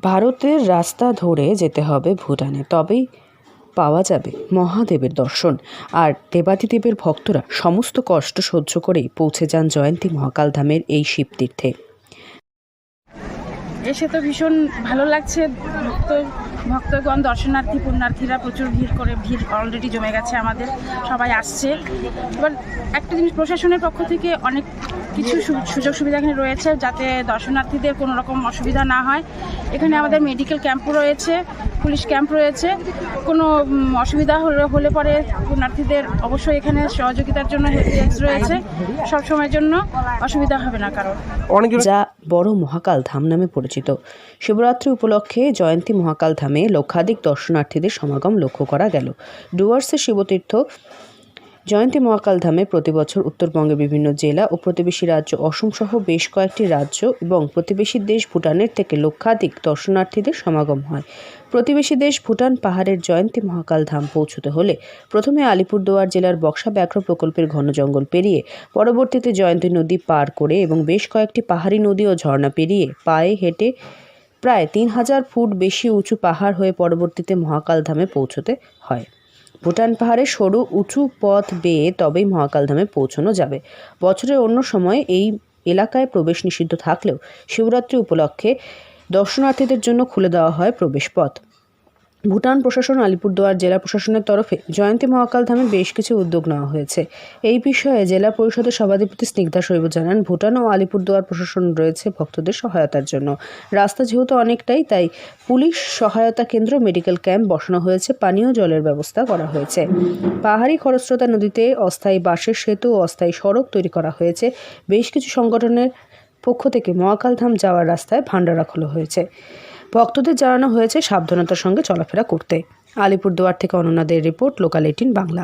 ভারতের রাস্তা ধরে যেতে হবে ভুটানে, তবেই পাওয়া যাবে মহাদেবের দর্শন। আর দেবাদিদেবের ভক্তরা সমস্ত কষ্ট সহ্য করেই পৌঁছে যান জয়ন্তী মহাকাল ধামের এই শিবতীর্থে। এসে তো ভীষণ ভালো লাগছে। ভক্তগণ, দর্শনার্থী, পুণ্যার্থীরা প্রচুর ভিড় অলরেডি জমে গেছে। আমাদের সবাই আসছে। এবার একটা জিনিস, প্রশাসনের পক্ষ থেকে অনেক কিছু সুযোগ সুবিধা এখানে রয়েছে, যাতে দর্শনার্থীদের কোনো রকম অসুবিধা না হয়। এখানে আমাদের মেডিকেল ক্যাম্পও রয়েছে, পুলিশ ক্যাম্প রয়েছে। কোনো অসুবিধা হলে পরে পুণ্যার্থীদের অবশ্যই এখানে সহযোগিতার জন্য হেল্পডেস্ক রয়েছে। সব সময়ের জন্য অসুবিধা হবে না কারণ। যা বড় মহাকাল ধাম নামে পরিচিত। শিবরাত্রি উপলক্ষে জয়ন্তী মহাকাল ধামে লক্ষাধিক দর্শনার্থীদের সমাগম লক্ষ্য করা গেল। ডুয়ার্সের শিবতীর্থ জয়ন্তী মহাকাল ধামে প্রতি বছর উত্তরবঙ্গের বিভিন্ন জেলা ও প্রতিবেশী রাজ্য অসম সহ বেশ কয়েকটি রাজ্য এবং প্রতিবেশী দেশ ভুটানের থেকে লক্ষাধিক দর্শনার্থীদের সমাগম হয়। প্রতিবেশী দেশ ভুটান পাহাড়ের জয়ন্তী মহাকাল ধাম পৌঁছতে হলে প্রথমে আলিপুরদুয়ার জেলার বক্সা ব্যাঘ্র প্রকল্পের ঘন জঙ্গল পেরিয়ে, পরবর্তীতে জয়ন্তী নদী পার করে এবং বেশ কয়েকটি পাহাড়ি নদী ও ঝর্ণা পেরিয়ে পায়ে হেঁটে প্রায় 3000 ফুট বেশি উঁচু পাহাড় হয়ে পরবর্তীতে মহাকাল ধামে পৌঁছতে হয়। ভুটান পাহাড়ে সরু উঁচু পথ বেয়ে তবেই মহাকাল ধামে পৌঁছানো যাবে। বছরের অন্য সময় এই এলাকায় প্রবেশ নিষিদ্ধ থাকলেও শিবরাত্রি উপলক্ষে দর্শনার্থীদের জন্য খুলে দেওয়া হয় প্রবেশ পথ। ভুটান প্রশাসন, আলিপুরদুয়ার জেলা প্রশাসনের তরফে জয়ন্তী মহাকাল ধামে বেশ কিছু উদ্যোগ নেওয়া হয়েছে। এই বিষয়ে জেলা পরিষদের সভাধিপতি স্নিগ্ধা শৈব জানান, ভুটান ও আলিপুরদুয়ার প্রশাসন রয়েছে ভক্তদের সহায়তার জন্য। রাস্তা যেহেতু অনেকটাই, তাই পুলিশ সহায়তা কেন্দ্র, মেডিকেল ক্যাম্প বসানো হয়েছে, পানীয় জলের ব্যবস্থা করা হয়েছে। পাহাড়ি খরস্রোতা নদীতে অস্থায়ী বাঁশের সেতু ও অস্থায়ী সড়ক তৈরি করা হয়েছে। বেশ কিছু সংগঠনের পক্ষ থেকে মহাকাল ধাম যাওয়ার রাস্তায় ভান্ডারা খোলা হয়েছে। ভক্তদের জানানো হয়েছে সাবধানতার সঙ্গে চলাফেরা করতে। আলিপুরদুয়ার থেকে অনন্যা দের রিপোর্ট, লোকাল 18 বাংলা।